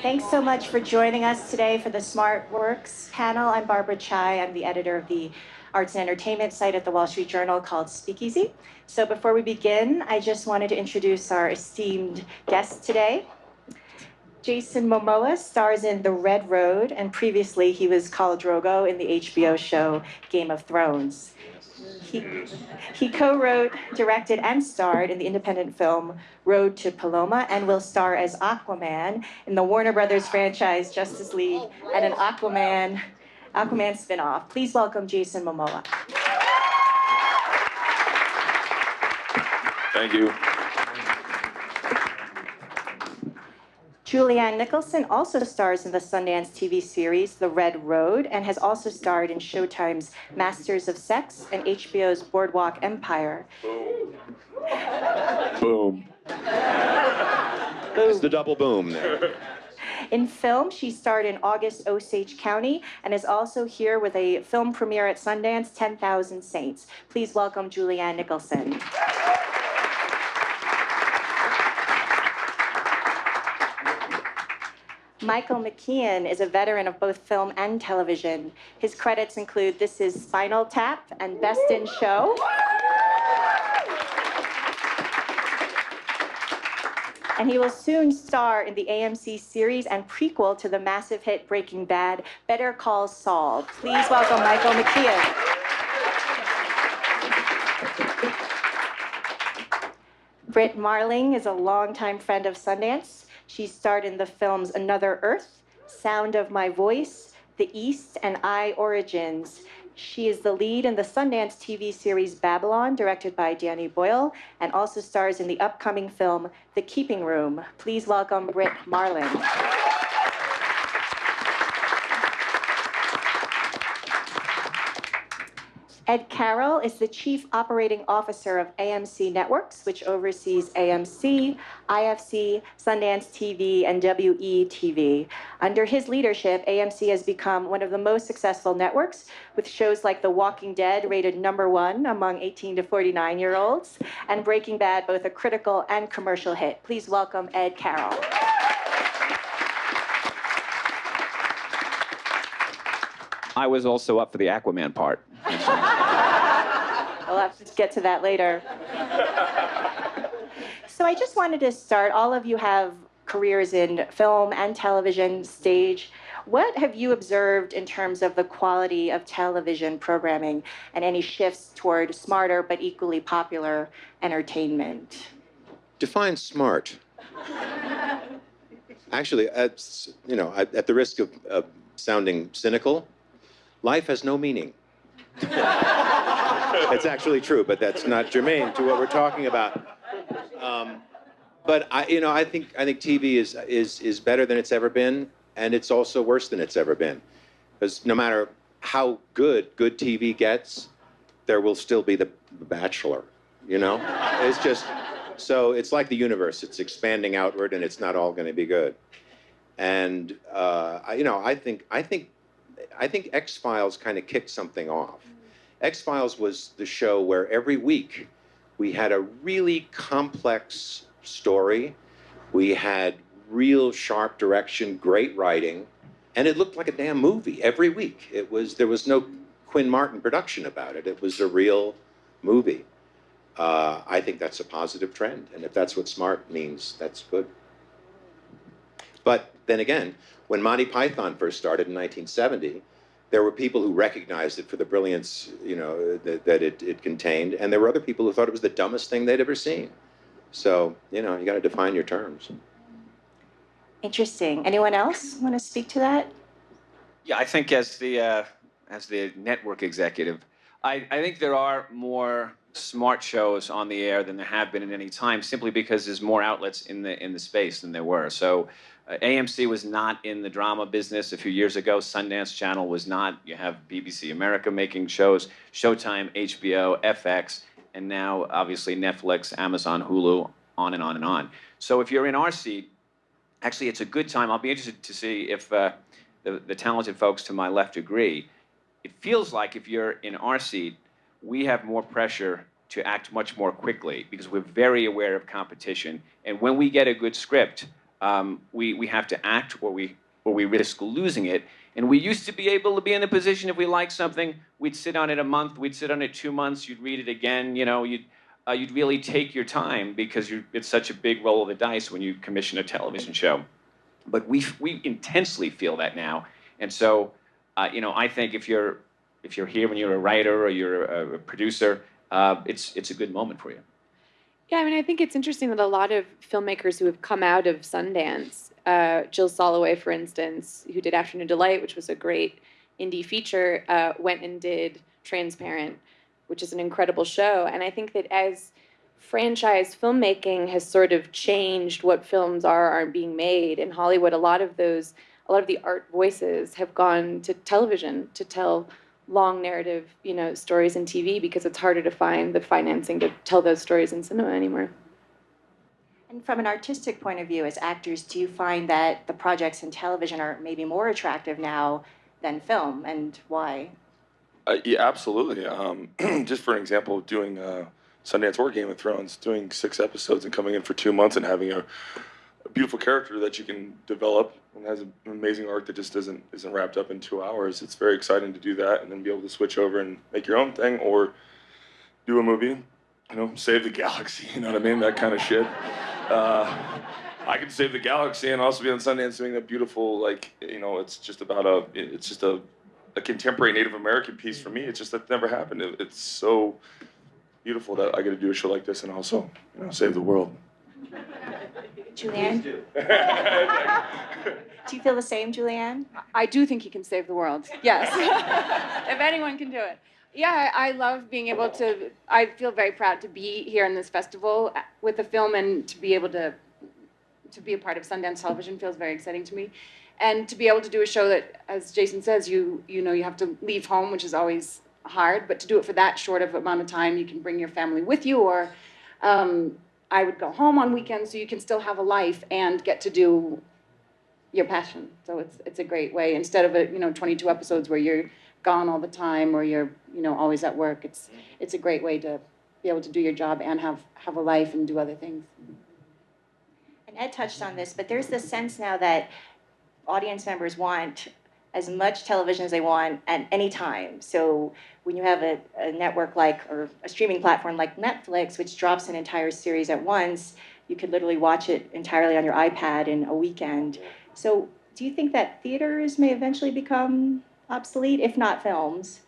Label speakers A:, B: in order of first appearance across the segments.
A: Thanks so much for joining us today for the Smart Works panel. I'm Barbara Chai. I'm the editor of the arts and entertainment site at the Wall Street Journal called Speakeasy. So before we begin, I just wanted to introduce our esteemed guest today. Jason Momoa stars in The Red Road, and previously he was Khal Drogo in the HBO show Game of Thrones. He co-wrote, directed, and starred in the independent film Road to Paloma, and will star as Aquaman in the Warner Brothers franchise Justice League and an Aquaman spin-off. Please welcome Jason Momoa.
B: Thank you.
A: Julianne Nicholson also stars in the Sundance TV series The Red Road and has also starred in Showtime's Masters of Sex and HBO's Boardwalk Empire.
B: Boom.
C: It's the double boom there.
A: In film, she starred in August Osage County and is also here with a film premiere at Sundance, 10,000 Saints. Please welcome Julianne Nicholson. Michael McKean is a veteran of both film and television. His credits include This Is Spinal Tap and Best in Show. And he will soon star in the AMC series and prequel to the massive hit Breaking Bad, Better Call Saul. Please welcome Michael McKean. Brit Marling is a longtime friend of Sundance. She starred in the films Another Earth, Sound of My Voice, The East, and I Origins. She is the lead in the Sundance TV series Babylon, directed by Danny Boyle, and also stars in the upcoming film The Keeping Room. Please welcome Brit Marling. Ed Carroll is the Chief Operating Officer of AMC Networks, which oversees AMC, IFC, Sundance TV, and WE-TV. Under his leadership, AMC has become one of the most successful networks, with shows like The Walking Dead rated #1 among 18 to 49-year-olds, and Breaking Bad, both a critical and commercial hit. Please welcome Ed Carroll.
C: I was also up for the Aquaman part.
A: We'll have to get to that later. So I just wanted to start. All of you have careers in film and television, stage. What have you observed in terms of the quality of television programming and any shifts toward smarter but equally popular entertainment?
D: Define smart. Actually, at the risk of sounding cynical, life has no meaning. It's actually true, but that's not germane to what we're talking about. But I think TV is better than it's ever been, and it's also worse than it's ever been. Because no matter how good TV gets, there will still be The Bachelor. It's just so it's like the universe. It's expanding outward, and it's not all going to be good. And I think X-Files kind of kicked something off. X-Files was the show where every week we had a really complex story. We had real sharp direction, great writing, and it looked like a damn movie every week. There was no Quinn Martin production about it. It was a real movie. I think that's a positive trend, and if that's what smart means, that's good. But then again, when Monty Python first started in 1970, there were people who recognized it for the brilliance, that it contained, and there were other people who thought it was the dumbest thing they'd ever seen. So, you got to define your terms.
A: Interesting. Anyone else want to speak to that?
E: Yeah, I think as the network executive, I think there are more smart shows on the air than there have been at any time, simply because there's more outlets in the space than there were. So AMC was not in the drama business a few years ago. Sundance Channel was not. You have BBC America making shows, Showtime, HBO, FX, and now obviously Netflix, Amazon, Hulu, on and on and on. So if you're in our seat, actually it's a good time. I'll be interested to see if the talented folks to my left agree. It feels like if you're in our seat, we have more pressure to act much more quickly because we're very aware of competition. And when we get a good script, we have to act, or we risk losing it. And we used to be able to be in a position, if we liked something, we'd sit on it a month, we'd sit on it 2 months, you'd read it again, you'd really take your time, because it's such a big roll of the dice when you commission a television show. But we intensely feel that now. And so, I think if you're here when you're a writer or you're a producer, it's a good moment for you.
B: Yeah, I mean, I think it's interesting that a lot of filmmakers who have come out of Sundance, Jill Soloway, for instance, who did Afternoon Delight, which was a great indie feature, went and did Transparent, which is an incredible show. And I think that as franchise filmmaking has sort of changed what films aren't being made in Hollywood, a lot of the art voices have gone to television to tell long narrative, stories in TV, because it's harder to find the financing to tell those stories in cinema anymore.
A: And from an artistic point of view, as actors, do you find that the projects in television are maybe more attractive now than film, and why?
F: Yeah, absolutely. Just for an example, doing Sundance or Game of Thrones, doing 6 episodes and coming in for 2 months and having a beautiful character that you can develop and has an amazing arc that just isn't wrapped up in 2 hours. It's very exciting to do that and then be able to switch over and make your own thing, or do a movie, save the galaxy, you know what I mean? That kind of shit. I could save the galaxy and also be on Sundance doing a beautiful, it's just a contemporary Native American piece for me. It's just that never happened. It's so beautiful that I get to do a show like this and also, save the world.
A: Julianne? Do you feel the same, Julianne?
G: I do think he can save the world, yes. If anyone can do it. Yeah, I love being able to, I feel very proud to be here in this festival with the film, and to be able to be a part of Sundance Television feels very exciting to me. And to be able to do a show that, as Jason says, you have to leave home, which is always hard, but to do it for that short of amount of time, you can bring your family with you, or I would go home on weekends, so you can still have a life and get to do your passion. So it's a great way, instead of 22 episodes where you're gone all the time, or you're always at work. It's a great way to be able to do your job and have a life and do other things.
A: And Ed touched on this, but there's this sense now that audience members want as much television as they want at any time. So when you have a network or a streaming platform like Netflix, which drops an entire series at once, you could literally watch it entirely on your iPad in a weekend. So do you think that theaters may eventually become obsolete, if not films,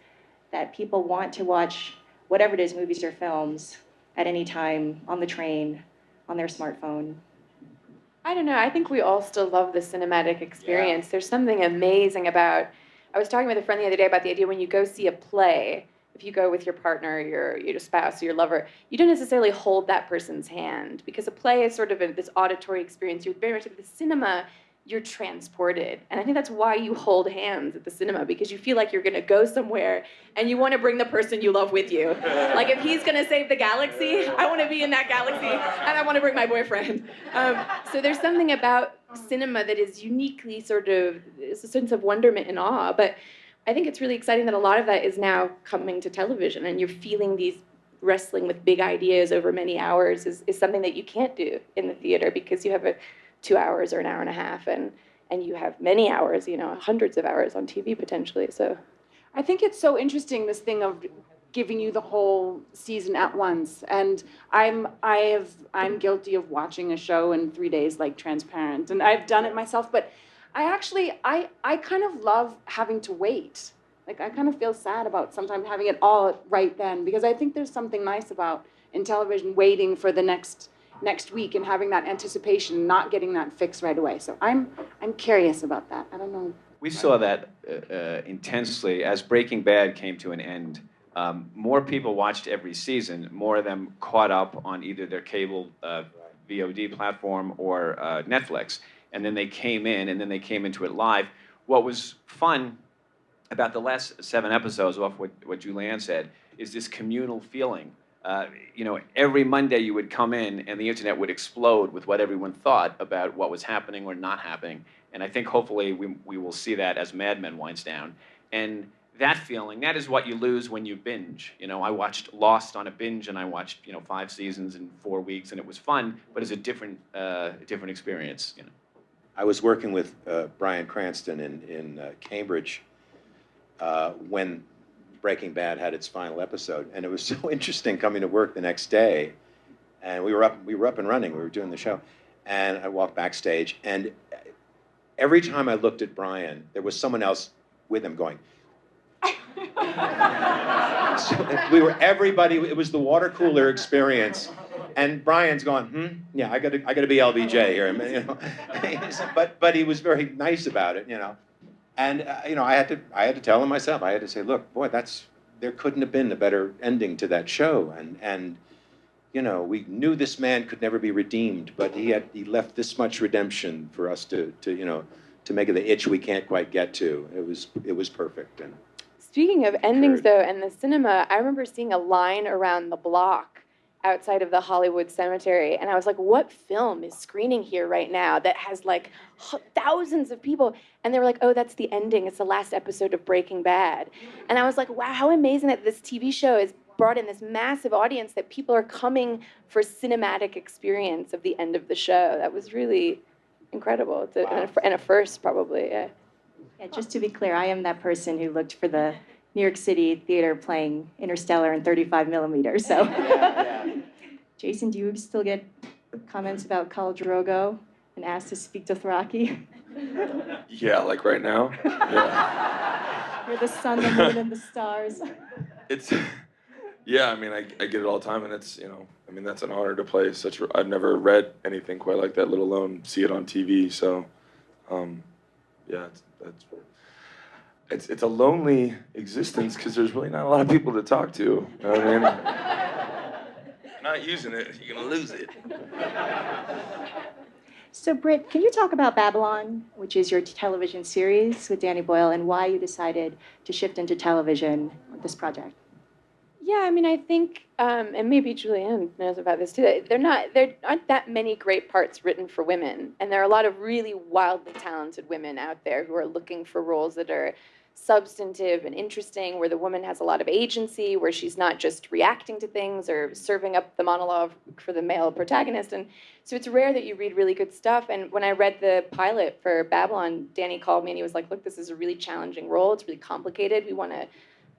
A: that people want to watch whatever it is, movies or films, at any time, on the train, on their smartphone?
B: I don't know. I think we all still love the cinematic experience. Yeah. There's something amazing about, I was talking with a friend the other day about the idea when you go see a play, if you go with your partner, your spouse, or your lover, you don't necessarily hold that person's hand, because a play is sort of this auditory experience. You're very much at the cinema, you're transported. And I think that's why you hold hands at the cinema, because you feel like you're going to go somewhere and you want to bring the person you love with you. Like, if he's going to save the galaxy, I want to be in that galaxy, and I want to bring my boyfriend. So there's something about cinema that is uniquely it's a sense of wonderment and awe. But I think it's really exciting that a lot of that is now coming to television, and you're feeling these wrestling with big ideas over many hours is something that you can't do in the theater, because you have 2 hours or an hour and a half, and you have many hours, hundreds of hours on TV potentially. So
G: I think it's so interesting, this thing of giving you the whole season at once. And I'm guilty of watching a show in 3 days, like Transparent, and I've done it myself, but I kind of love having to wait. Like, I kind of feel sad about sometimes having it all right then, because I think there's something nice about, in television, waiting for the next week and having that anticipation, not getting that fix right away. So I'm curious about that. I don't know.
E: We saw that intensely as Breaking Bad came to an end. More people watched every season. More of them caught up on either their cable VOD platform or Netflix. And then they came in, and then they came into it live. What was fun about the last 7 episodes, off what Julianne said, is this communal feeling. Every Monday you would come in and the internet would explode with what everyone thought about what was happening or not happening. And I think hopefully we will see that as Mad Men winds down. And that feeling, that is what you lose when you binge. I watched Lost on a binge, and I watched 5 seasons in 4 weeks, and it was fun, but it's a different experience.
D: I was working with Bryan Cranston in Cambridge when Breaking Bad had its final episode, and it was so interesting coming to work the next day, and we were up and running. We were doing the show, and I walked backstage, and every time I looked at Bryan, there was someone else with him going. So everybody. It was the water cooler experience, and Bryan's going, yeah, I got to be LBJ here, you know. but he was very nice about it, you know. And you know, I had to tell him myself. I had to say, look, boy, there couldn't have been a better ending to that show. And you know, we knew this man could never be redeemed, but he left this much redemption for us to you know, to make it the itch we can't quite get to. It was perfect. And
B: speaking of endings, though, and the cinema, I remember seeing a line around the block outside of the Hollywood Cemetery, and I was like, what film is screening here right now that has like thousands of people? And they were like, oh, that's the ending. It's the last episode of Breaking Bad. And I was like, wow, how amazing that this TV show has brought in this massive audience, that people are coming for cinematic experience of the end of the show. That was really incredible. It's and a first, probably, yeah.
A: Yeah, just to be clear, I am that person who looked for the New York City theater playing Interstellar in 35 millimeters. So, Jason, do you still get comments about Khal Drogo and asked to speak to Thraki?
F: Yeah, like right now. Yeah.
A: You're the sun, the moon, and the stars.
F: It's, yeah, I mean, I get it all the time, and it's, you know, I mean, that's an honor to play such. I've never read anything quite like that, let alone see it on TV. So, yeah, it's a lonely existence because there's really not a lot of people to talk to. You know what I mean? If you're not using it, you're gonna lose it.
A: So, Brit, can you talk about Babylon, which is your television series with Danny Boyle, and why you decided to shift into television with this project?
B: Yeah, I mean, I think, and maybe Julianne knows about this too, there aren't that many great parts written for women. And there are a lot of really wildly talented women out there who are looking for roles that are substantive and interesting, where the woman has a lot of agency, where she's not just reacting to things or serving up the monologue for the male protagonist. And so it's rare that you read really good stuff. And when I read the pilot for Babylon, Danny called me and he was like, look, this is a really challenging role. It's really complicated. We want to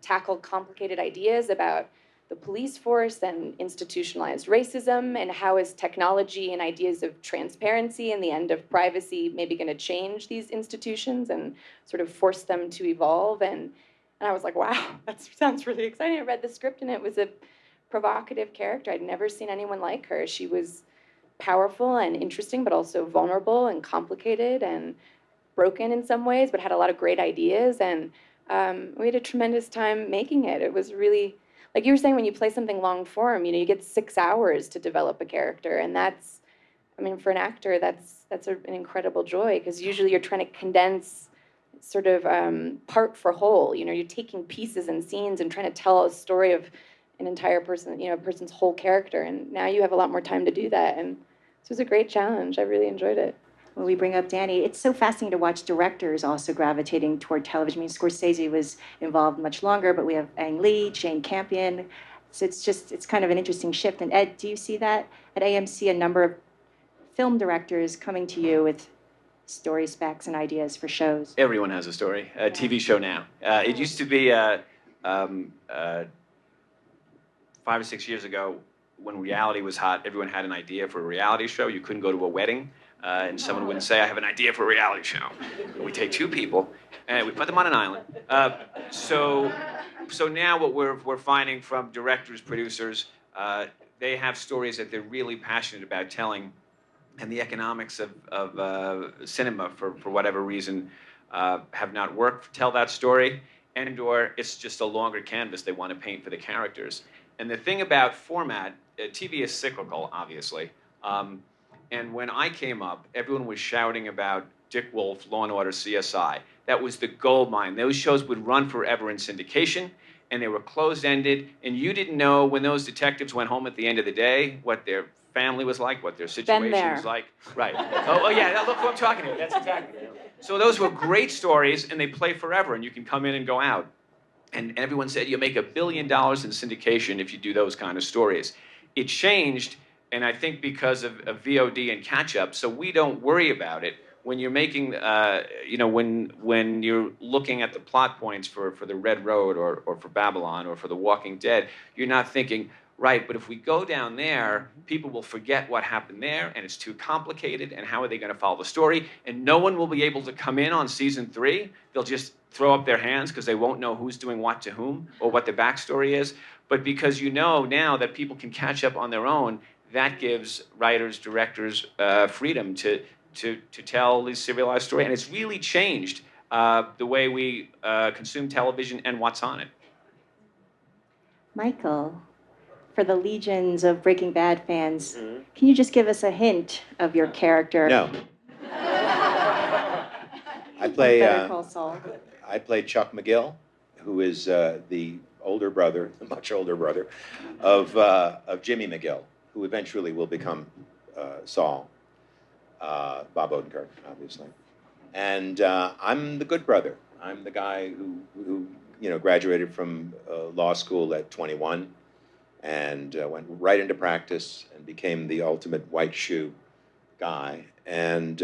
B: tackle complicated ideas about the police force and institutionalized racism, and how is technology and ideas of transparency and the end of privacy maybe going to change these institutions and sort of force them to evolve. And I was like, wow, that sounds really exciting. I read the script and it was a provocative character. I'd never seen anyone like her. She was powerful and interesting, but also vulnerable and complicated and broken in some ways, but had a lot of great ideas. And we had a tremendous time making it. It was really, like you were saying, when you play something long form, you know, you get 6 hours to develop a character, and that's, I mean, for an actor, that's an incredible joy, because usually you're trying to condense sort of part for whole. You know, you're taking pieces and scenes and trying to tell a story of an entire person, you know, a person's whole character, and now you have a lot more time to do that, and this was a great challenge. I really enjoyed it.
A: When we bring up Danny, it's so fascinating to watch directors also gravitating toward television. I mean, Scorsese was involved much longer, but we have Ang Lee, Jane Campion. So it's kind of an interesting shift. And Ed, do you see that at AMC, a number of film directors coming to you with story specs and ideas for shows?
E: Everyone has a story. A TV show now. It used to be 5 or 6 years ago, when reality was hot, everyone had an idea for a reality show. You couldn't go to a wedding. And someone wouldn't say, I have an idea for a reality show. And we take 2 people and we put them on an island. So now what we're finding from directors, producers, they have stories that they're really passionate about telling, and the economics of cinema, for whatever reason, have not worked to tell that story, and/or it's just a longer canvas they want to paint for the characters. And the thing about format, TV is cyclical, obviously. And when I came up, everyone was shouting about Dick Wolf, Law & Order, CSI. That was the gold mine. Those shows would run forever in syndication, and they were closed-ended, and you didn't know when those detectives went home at the end of the day what their family was like, what their situation was like. Right. Oh, yeah, look who I'm talking to. That's exactly it. So those were great stories, and they play forever, and you can come in and go out. And everyone said, you make $1 billion in syndication if you do those kind of stories. It changed. And I think because of VOD and catch-up, so we don't worry about it. when you're making, when you're looking at the plot points for the Red Road or for Babylon or for The Walking Dead, you're not thinking, right, but if we go down there, people will forget what happened there, and it's too complicated, and how are they going to follow the story? And no one will be able to come in on season 3. They'll just throw up their hands because they won't know who's doing what to whom or what the backstory is. But because you know now that people can catch up on their own, that gives writers, directors freedom to tell this serialized story. And it's really changed the way we consume television and what's on it.
A: Michael, for the legions of Breaking Bad fans, can you just give us a hint of your character?
D: No. I play
A: Better Call Saul.
D: I play Chuck McGill, who is the older brother, the much older brother of Jimmy McGill, who eventually will become Saul. Bob Odenkirk, obviously. And I'm the good brother. I'm the guy who graduated from law school at 21 and went right into practice and became the ultimate white shoe guy. And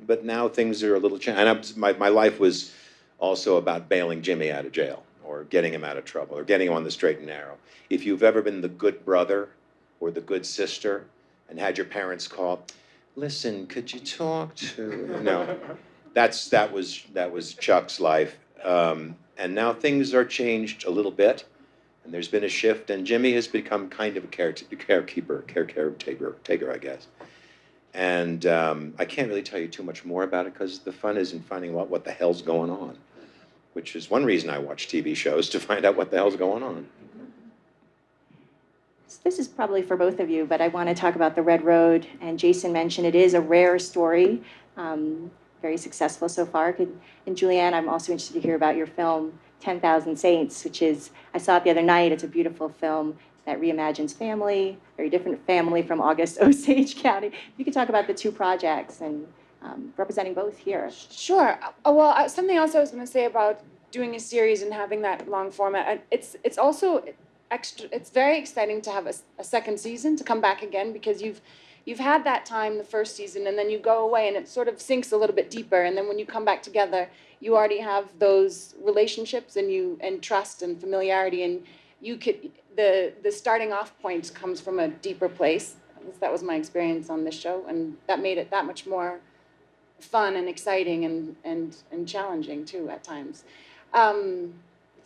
D: but now things are a little changed. And my life was also about bailing Jimmy out of jail or getting him out of trouble or getting him on the straight and narrow. If you've ever been the good brother or the good sister and had your parents call, listen, could you talk to? No, that was Chuck's life. And now things are changed a little bit, and there's been a shift, and Jimmy has become kind of a caretaker, I guess. And I can't really tell you too much more about it because the fun is in finding out what the hell's going on, which is one reason I watch TV shows, to find out what the hell's going on.
A: This is probably for both of you, but I want to talk about the Red Road. And Jason mentioned it is a rare story, very successful so far. And Julianne, I'm also interested to hear about your film, 10,000 Saints, which is, I saw it the other night. It's a beautiful film that reimagines family, very different family from August Osage County. If you could talk about the two projects and representing both here.
G: Sure. Well, something else I was going to say about doing a series and having that long format, it's also extra. It's very exciting to have a second season, to come back again, because you've had that time the first season, and then you go away and it sort of sinks a little bit deeper, and then when you come back together, you already have those relationships and trust and familiarity, and you could the starting off point comes from a deeper place. At least that was my experience on this show, and that made it that much more fun and exciting and challenging too at times.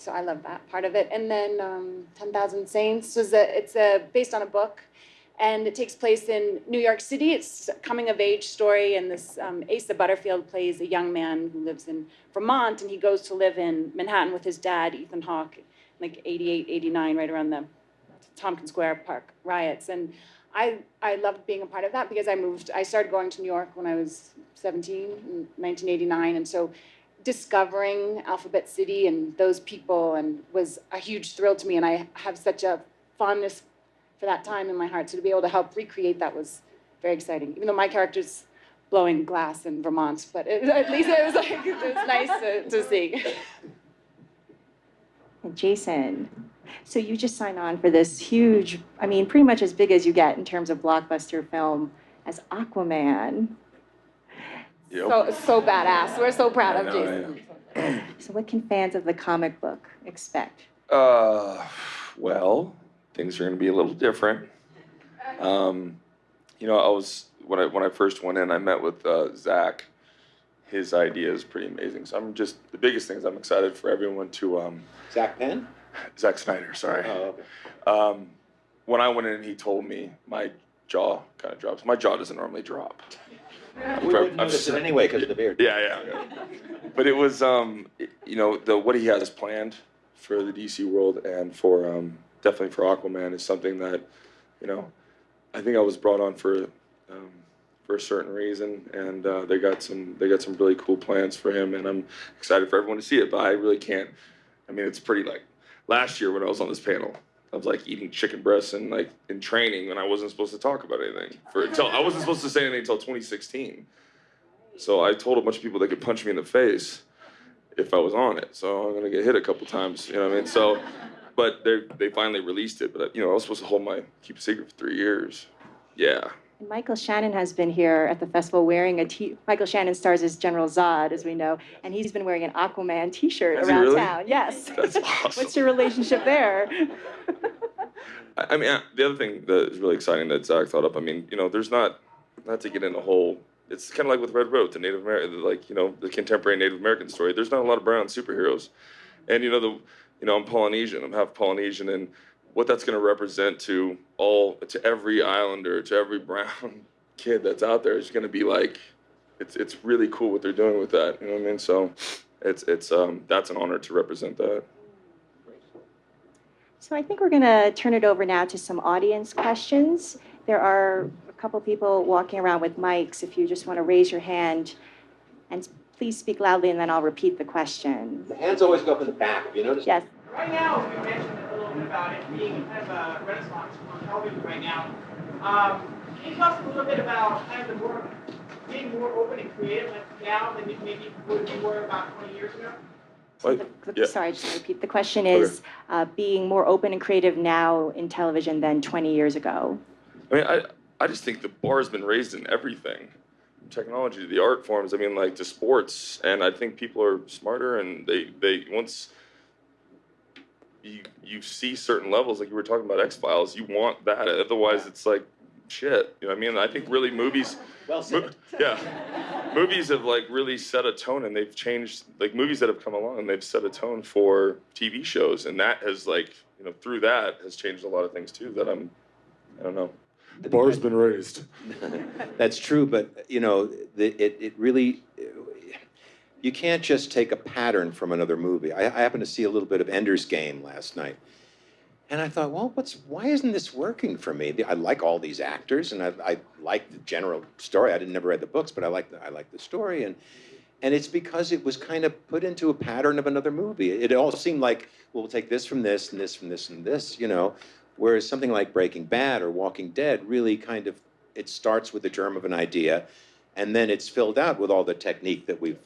G: So I love that part of it. And then 10,000 Saints it's based on a book, and it takes place in New York City. It's a coming of age story, and this Asa Butterfield plays a young man who lives in Vermont, and he goes to live in Manhattan with his dad, Ethan Hawke, like 88, 89, right around the Tompkins Square Park riots. And I loved being a part of that because I started going to New York when I was 17 in 1989, and so discovering Alphabet City and those people and was a huge thrill to me, and I have such a fondness for that time in my heart. So to be able to help recreate that was very exciting, even though my character's blowing glass in Vermont, but at least it was nice to see.
A: And Jason, so you just signed on for this huge, I mean, pretty much as big as you get in terms of blockbuster film as Aquaman.
F: Yep.
G: So badass. We're so proud of Jason.
A: So what can fans of the comic book expect?
F: Well, things are going to be a little different. I was when I first went in, I met with Zach. His idea is pretty amazing. So the biggest thing is I'm excited for everyone to
D: Zach Penn?
F: Zack Snyder, sorry.
D: Oh, okay.
F: When I went in, he told me my jaw kind of drops. My jaw doesn't normally drop.
D: We wouldn't notice it anyway because of the beard.
F: Yeah. But it was, what he has planned for the DC world and for definitely for Aquaman is something that, I think I was brought on for a certain reason, and they got some really cool plans for him, and I'm excited for everyone to see it. But I really can't. I mean, it's pretty like last year when I was on this panel. I was like eating chicken breasts and like in training, and I wasn't supposed to talk about anything I wasn't supposed to say anything until 2016. So I told a bunch of people they could punch me in the face if I was on it. So I'm gonna get hit a couple times, you know what I mean? So, but they finally released it. But I was supposed to keep a secret for 3 years. Yeah,
A: And Michael Shannon has been here at the festival wearing Michael Shannon stars as General Zod, as we know, and he's been wearing an Aquaman T-shirt
F: Has he
A: around
F: really?
A: town. Yes.
F: That's awesome.
A: What's your relationship there?
F: I mean, the other thing that is really exciting that Zach thought up, I mean, there's not to get in a whole, it's kind of like with Red Road, the Native American, like, the contemporary Native American story. There's not a lot of brown superheroes. And, I'm Polynesian, I'm half Polynesian, and what that's going to represent to every Islander, to every brown kid that's out there is going to be like, it's really cool what they're doing with that. You know what I mean? So it's that's an honor to represent that.
A: So I think we're going to turn it over now to some audience questions. There are a couple people walking around with mics. If you just want to raise your hand and please speak loudly, and then I'll repeat the question.
D: The hands always go up in the back. Have you noticed?
A: Yes.
H: Right now, we mentioned a little bit about it being kind of a renaissance for television right now. Can you talk a little bit about kind of being more open and creative now than maybe we were about 20 years ago?
A: Sorry, just to repeat. The question is being more open and creative now in television than 20 years ago.
F: I mean, I just think the bar has been raised in everything. Technology, the art forms, I mean, like to sports, and I think people are smarter, and they once you see certain levels, like you were talking about X-Files, you want that, otherwise it's like shit, you know what I mean? I think really movies, movies have like really set a tone, and they've changed, like movies that have come along and they've set a tone for TV shows, and that has like, through that has changed a lot of things too that I don't know. The bar's been raised.
D: That's true, but it really, you can't just take a pattern from another movie. I happened to see a little bit of Ender's Game last night, and I thought, well, why isn't this working for me? I like all these actors, and I like the general story. I never read the books, but I like the story, and it's because it was kind of put into a pattern of another movie. It all seemed like, well, we'll take this from this, and this from this, and this, Whereas something like Breaking Bad or Walking Dead really kind of, it starts with the germ of an idea, and then it's filled out with all the technique that we've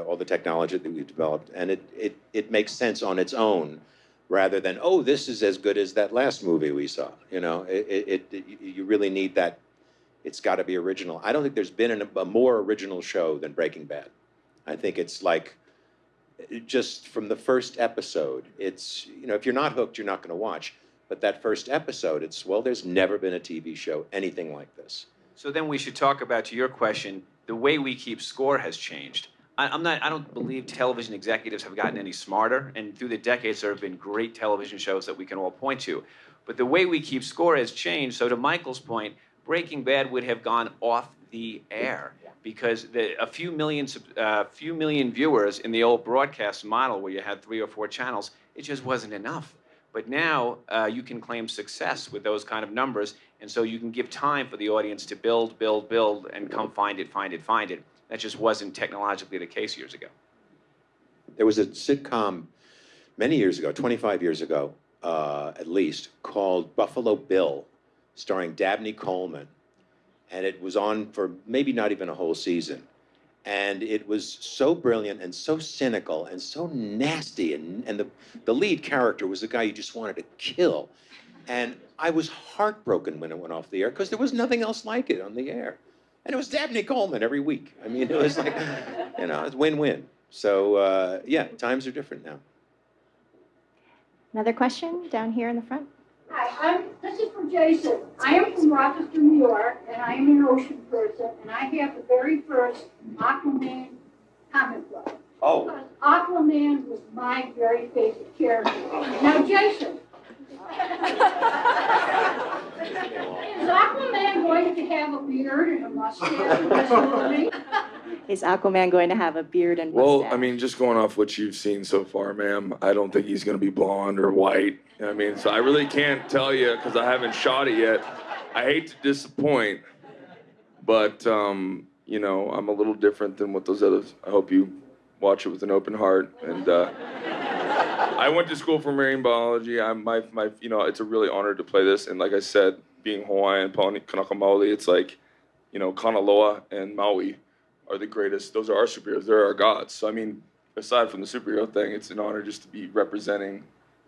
D: all the technology that we've developed, and it makes sense on its own, rather than, oh, this is as good as that last movie we saw. You really need that. It's got to be original. I don't think there's been a more original show than Breaking Bad. I think it's like, just from the first episode, it's, if you're not hooked, you're not going to watch. But that first episode, there's never been a TV show anything like this.
E: So then we should talk about, to your question, the way we keep score has changed. I don't believe television executives have gotten any smarter, and through the decades there have been great television shows that we can all point to. But the way we keep score has changed. So to Michael's point, Breaking Bad would have gone off the air because a few million viewers in the old broadcast model where you had 3 or 4 channels, it just wasn't enough. But now you can claim success with those kind of numbers, and so you can give time for the audience to build, and come find it. That just wasn't technologically the case years ago.
D: There was a sitcom many years ago, 25 years ago at least, called Buffalo Bill, starring Dabney Coleman, and it was on for maybe not even a whole season. And it was so brilliant and so cynical and so nasty. And the lead character was the guy you just wanted to kill. And I was heartbroken when it went off the air because there was nothing else like it on the air. And it was Dabney Coleman every week. I mean, it was like, it's win-win. So, times are different now.
A: Another question down here in the front.
I: Hi, this is from Jason. I am from Rochester, New York, and I am an ocean person, and I have the very first Aquaman comic book.
D: Oh.
I: Because Aquaman was my very favorite character. Now, Jason, is Aquaman going to have a beard and a mustache in this movie?
A: Is Aquaman going to have a beard and mustache?
F: Well, I mean, just going off what you've seen so far, ma'am, I don't think he's going to be blonde or white. I mean, so I really can't tell you because I haven't shot it yet. I hate to disappoint, but, I'm a little different than what those others. I hope you watch it with an open heart. And I went to school for marine biology. It's a really honor to play this. And like I said, being Hawaiian, Kanaka it's like, Kanaloa and Maui are the greatest. Those are our superheroes. They're our gods. So, I mean, aside from the superhero thing, it's an honor just to be representing.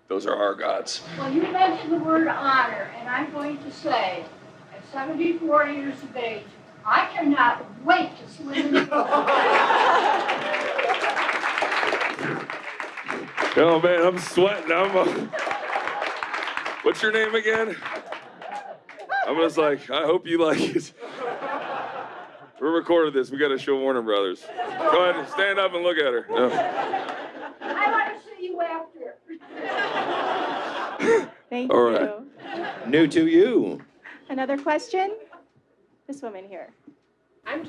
F: Those are our gods.
I: Well, you mentioned the word honor, and I'm going to say, I've 74 years of age. I cannot wait to swim in the pool.
F: Oh man, I'm sweating. What's your name again? I'm just like, I hope you like it. We're recording this. We got to show Warner Brothers. Go ahead and stand up and look at her. No.
I: I want to see you after.
A: Thank
F: All
A: you.
F: right.
D: New to you.
A: Another question? This woman here.
J: I'm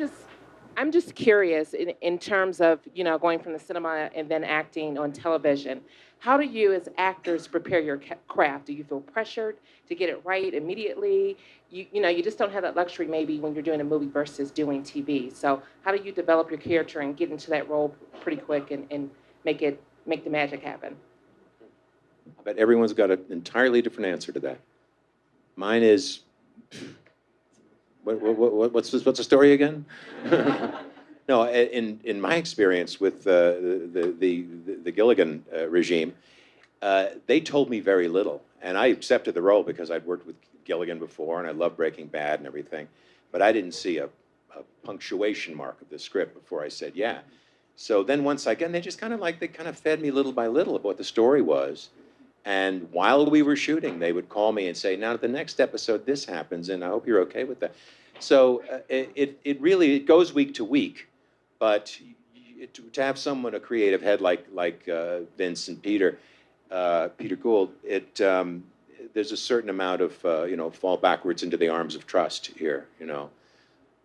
J: just curious in terms of, going from the cinema and then acting on television. How do you as actors prepare your craft? Do you feel pressured to get it right immediately? You just don't have that luxury maybe when you're doing a movie versus doing TV. So how do you develop your character and get into that role pretty quick and make the magic happen?
D: I bet everyone's got an entirely different answer to that. Mine is, what's the story again? No, in my experience with the Gilligan regime, they told me very little, and I accepted the role because I'd worked with Gilligan before, and I loved Breaking Bad and everything, but I didn't see a punctuation mark of the script before I said yeah. So then once I got, they just kind of fed me little by little of what the story was. And while we were shooting, they would call me and say, now, the next episode, this happens, and I hope you're okay with that. So it really goes week to week, but to have someone, a creative head like Vince and Peter Gould, there's a certain amount of, fall backwards into the arms of trust here,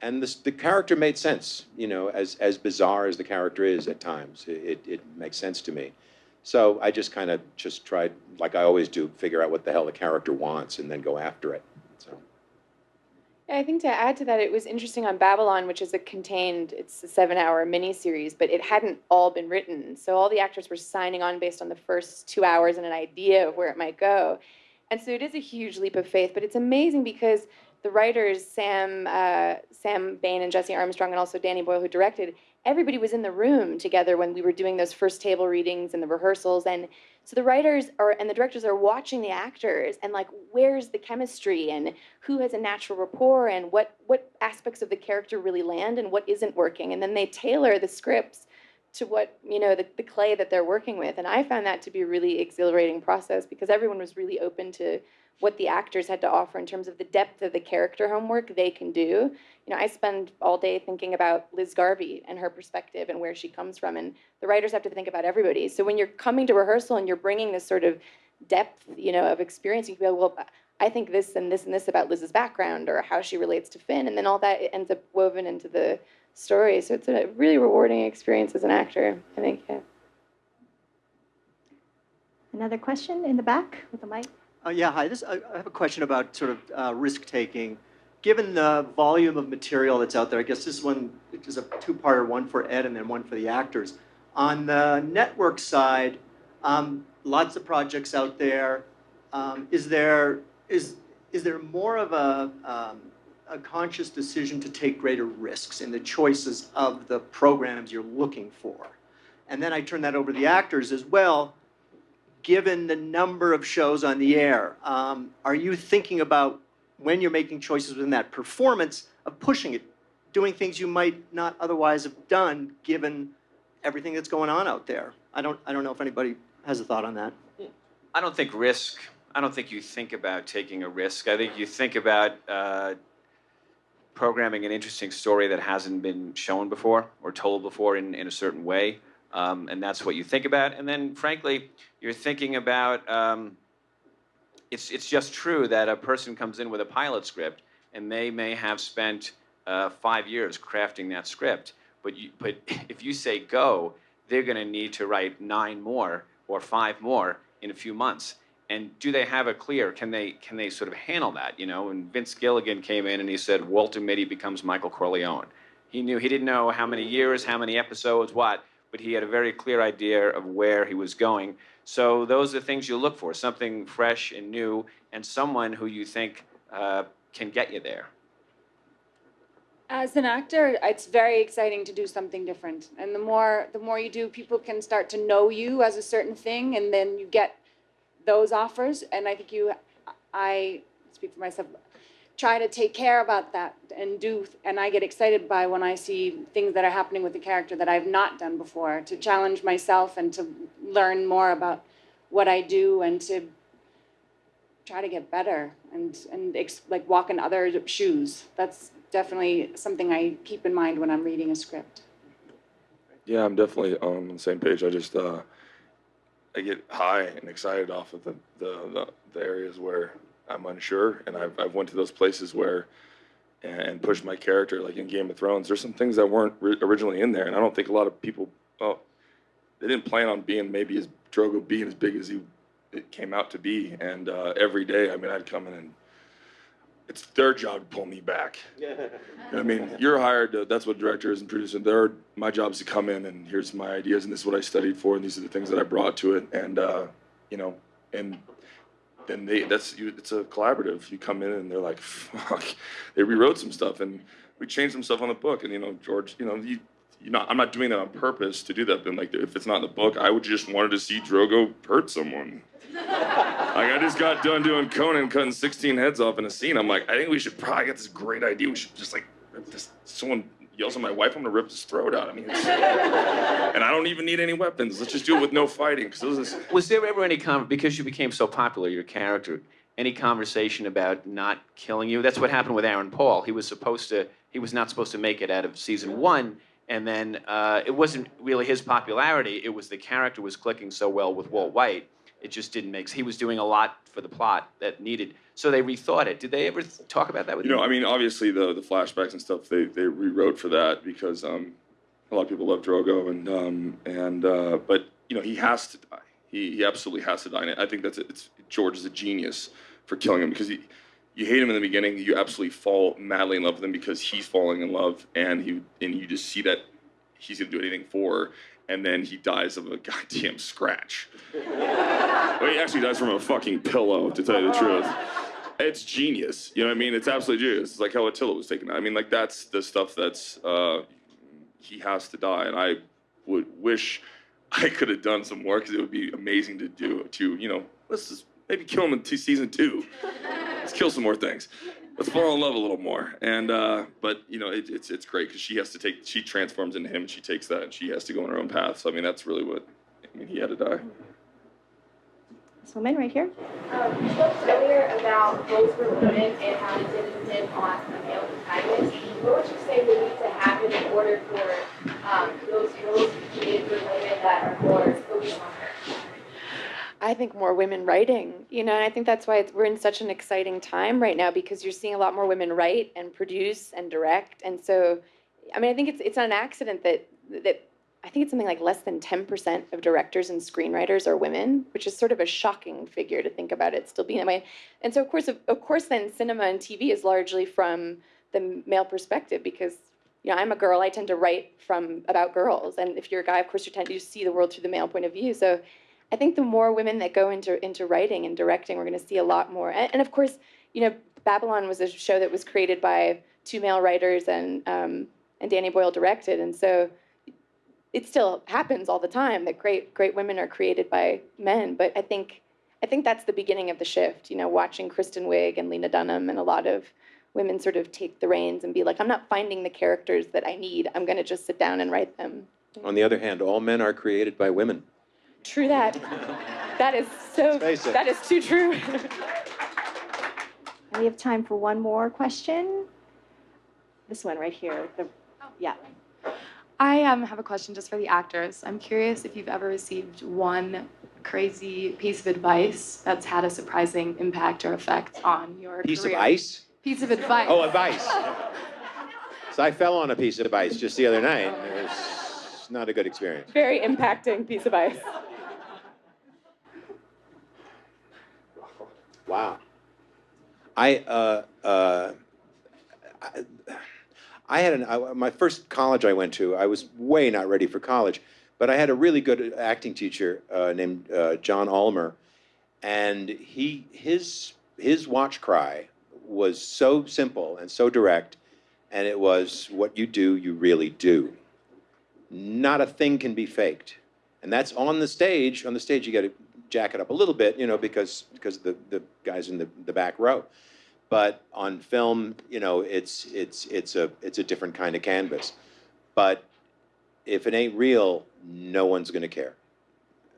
D: And the character made sense, as bizarre as the character is at times. It makes sense to me. So I just kind of tried, like I always do, figure out what the hell the character wants and then go after it. So.
B: Yeah, I think to add to that, it was interesting on Babylon, which is it's a 7-hour miniseries, but it hadn't all been written. So all the actors were signing on based on the first 2 hours and an idea of where it might go. And so it is a huge leap of faith, but it's amazing because the writers, Sam Bain and Jesse Armstrong, and also Danny Boyle, who directed, everybody was in the room together when we were doing those first table readings and the rehearsals. And so the writers and the directors are watching the actors and like, where's the chemistry and who has a natural rapport and what aspects of the character really land and what isn't working. And then they tailor the scripts to what, the clay that they're working with. And I found that to be a really exhilarating process because everyone was really open to what the actors had to offer in terms of the depth of the character homework they can do. I spend all day thinking about Liz Garvey and her perspective and where she comes from, and the writers have to think about everybody. So when you're coming to rehearsal and you're bringing this sort of depth, of experience, you can be like, well, I think this and this and this about Liz's background or how she relates to Finn, and then all that ends up woven into the story. So it's a really rewarding experience as an actor, I think. Yeah.
A: Another question in the back with the mic.
K: Yeah, hi. I have a question about sort of risk-taking. Given the volume of material that's out there, I guess this one is a two-parter, one for Ed and then one for the actors. On the network side, lots of projects out there. Is there more of a conscious decision to take greater risks in the choices of the programs you're looking for? And then I turn that over to the actors as well. Given the number of shows on the air, are you thinking about when you're making choices within that performance of pushing it, doing things you might not otherwise have done given everything that's going on out there? I don't know if anybody has a thought on that.
E: I don't think you think about taking a risk. I think you think about programming an interesting story that hasn't been shown before or told before in a certain way. And that's what you think about. And then, frankly, you're thinking about, it's just true that a person comes in with a pilot script and they may have spent 5 years crafting that script. But if you say go, they're going to need to write 9 more or 5 more in a few months. And do they have a clear, can they sort of handle that? When Vince Gilligan came in and he said, Walter Mitty becomes Michael Corleone. He didn't know how many years, how many episodes, what, but he had a very clear idea of where he was going. So those are things you look for, something fresh and new, and someone who you think can get you there.
G: As an actor, it's very exciting to do something different. And the more you do, people can start to know you as a certain thing, and then you get those offers. And I think I speak for myself, try to take care about that and I get excited by when I see things that are happening with the character that I've not done before, to challenge myself and to learn more about what I do and to try to get better and like walk in other shoes. That's definitely something I keep in mind when I'm reading a script.
F: Yeah, I'm definitely on the same page. I just I get high and excited off of the areas where I'm unsure, and I've went to those places where and pushed my character, like in Game of Thrones. There's some things that weren't originally in there, and I don't think a lot of people, well, they didn't plan on being Drogo being as big as it came out to be. And every day, I mean, I'd come in and it's their job to pull me back. You know what I mean, you're hired to, that's what directors and producers, my job is to come in and here's my ideas and this is what I studied for and these are the things that I brought to it. And, you know, and then it's a collaborative. You come in and they're like, fuck, they rewrote some stuff and we changed some stuff on the book. And, you know, George, you know, I'm not doing that on purpose to do that. But like, if it's not in the book, I would just wanted to see Drogo hurt someone. Like, I just got done doing Conan cutting 16 heads off in a scene. I'm like, I think we should probably get this great idea. We should just like rip this. Someone yells at my wife, I'm gonna rip his throat out. I mean, and I don't even need any weapons. Let's just do it with no fighting.
E: Was there ever any because you became so popular, your character, any conversation about not killing you? That's what happened with Aaron Paul. He was not supposed to make it out of season 1. And then it wasn't really his popularity. It was the character was clicking so well with Walt White. It just didn't make sense. He was doing a lot for the plot that needed. So they rethought it. Did they ever talk about that with you?
F: You know, I mean, obviously the flashbacks and stuff, they rewrote for that because a lot of people love Drogo. But, you know, he has to die. He absolutely has to die. And I think George is a genius for killing him because you hate him in the beginning. You absolutely fall madly in love with him because he's falling in love, and you just see that he's gonna do anything for her, and then he dies of a goddamn scratch. Well, he actually dies from a fucking pillow, to tell you the truth. It's genius, you know what I mean? It's absolutely genius. It's like how Attila was taken out. I mean, like that's the stuff that's he has to die, and I would wish I could have done some more because it would be amazing to do. You know, let's just maybe kill him in season 2. Let's kill some more things. Let's fall in love a little more. And but you know, it's great because she transforms into him and she takes that and she has to go on her own path. So I mean, that's really he had to die.
A: This woman right here.
L: You spoke earlier about roles for women and how it didn't depend on the male protagonist. What would you say would need to happen in order for those roles to be created for women that are more focused on her?
B: I think more women writing, you know, and I think that's why we're in such an exciting time right now because you're seeing a lot more women write and produce and direct. And so, I mean, I think it's not an accident that I think it's something like less than 10% of directors and screenwriters are women, which is sort of a shocking figure to think about it still being that way. And so, of course, then cinema and TV is largely from the male perspective because, you know, I'm a girl. I tend to write about girls, and if you're a guy, of course, you see the world through the male point of view. So, I think the more women that go into writing and directing, we're going to see a lot more. And of course, you know, Babylon was a show that was created by 2 male writers and Danny Boyle directed, and so. It still happens all the time that great women are created by men, but I think that's the beginning of the shift. You know, watching Kristen Wiig and Lena Dunham and a lot of women sort of take the reins and be like, I'm not finding the characters that I need. I'm going to just sit down and write them.
D: On the other hand, all men are created by women.
B: True that. That is too true.
A: We have time for one more question. This one right here. Yeah.
M: I have a question just for the actors. I'm curious if you've ever received one crazy piece of advice that's had a surprising impact or effect on your
D: Piece
M: career.
D: of ice?
M: Piece of advice.
D: Oh, advice. So I fell on a piece of ice just the other night. It was not a good experience.
B: Very impacting piece of ice.
D: Wow. My first college I went to, I was way not ready for college, but I had a really good acting teacher named John Ulmer, and his watch cry was so simple and so direct, and it was, what you do, you really do. Not a thing can be faked. And that's on the stage. On the stage, you got to jack it up a little bit, you know, because the guys in the back row. But on film, you know, it's a different kind of canvas. But if it ain't real, no one's going to care.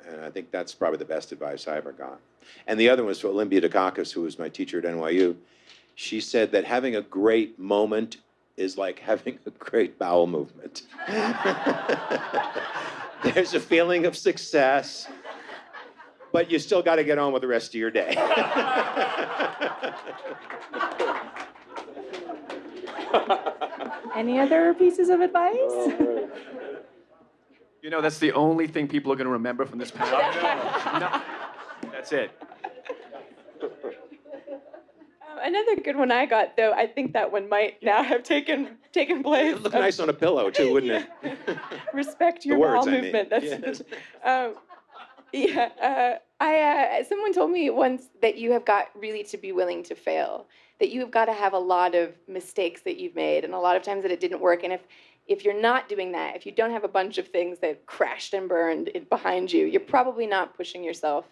D: And I think that's probably the best advice I ever got. And the other one was for Olympia Dukakis, who was my teacher at NYU. She said that having a great moment is like having a great bowel movement. There's a feeling of success, but you still got to get on with the rest of your day.
A: Any other pieces of advice?
E: You know, that's the only thing people are going to remember from this panel. No, that's it.
B: Another good one I got, though, I think that one might now have taken place.
D: It'd look nice on a pillow, too, wouldn't it?
B: Respect your
D: words,
B: bowel
D: I mean.
B: movement.
D: Yes.
B: Someone told me once that you have got really to be willing to fail, that you have got to have a lot of mistakes that you've made, and a lot of times that it didn't work. And if you're not doing that, if you don't have a bunch of things that crashed and burned behind you, you're probably not pushing yourself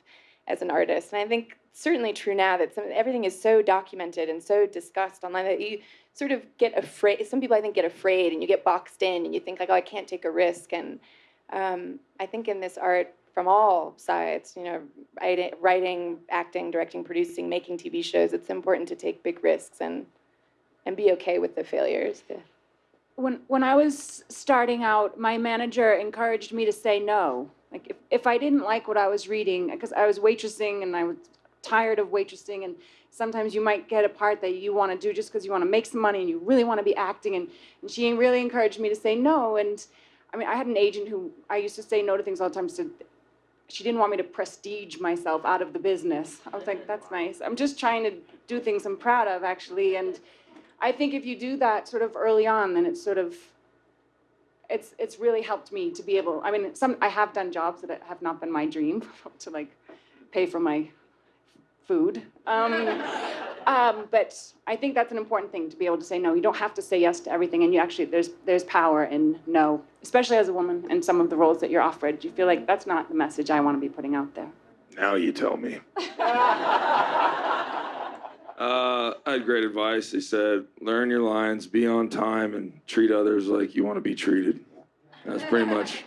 B: as an artist. And I think certainly true now that everything is so documented and so discussed online that you sort of get afraid. Some people, I think, get afraid and you get boxed in and you think like, oh, I can't take a risk. And I think in this art from all sides, you know, writing, acting, directing, producing, making TV shows, it's important to take big risks and be okay with the failures.
G: When I was starting out, my manager encouraged me to say no. Like if I didn't like what I was reading, because I was waitressing and I was tired of waitressing, and sometimes you might get a part that you want to do just because you want to make some money and you really want to be acting, and she really encouraged me to say no. And I mean, I had an agent who I used to say no to things all the time. So she didn't want me to prestige myself out of the business. I was like, that's nice. I'm just trying to do things I'm proud of, actually. And I think if you do that sort of early on, then it's sort of, it's really helped me to be able, I mean, I have done jobs that have not been my dream to like pay for my food. But I think that's an important thing, to be able to say no. You don't have to say yes to everything, and you actually, there's power in no, especially as a woman and some of the roles that you're offered. You feel like that's not the message I want to be putting out there.
F: Now you tell me. I had great advice. They said, learn your lines, be on time, and treat others like you want to be treated. That's pretty much.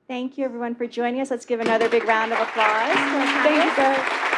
A: Thank you, everyone, for joining us. Let's give another big round of applause.
B: Thank you, guys.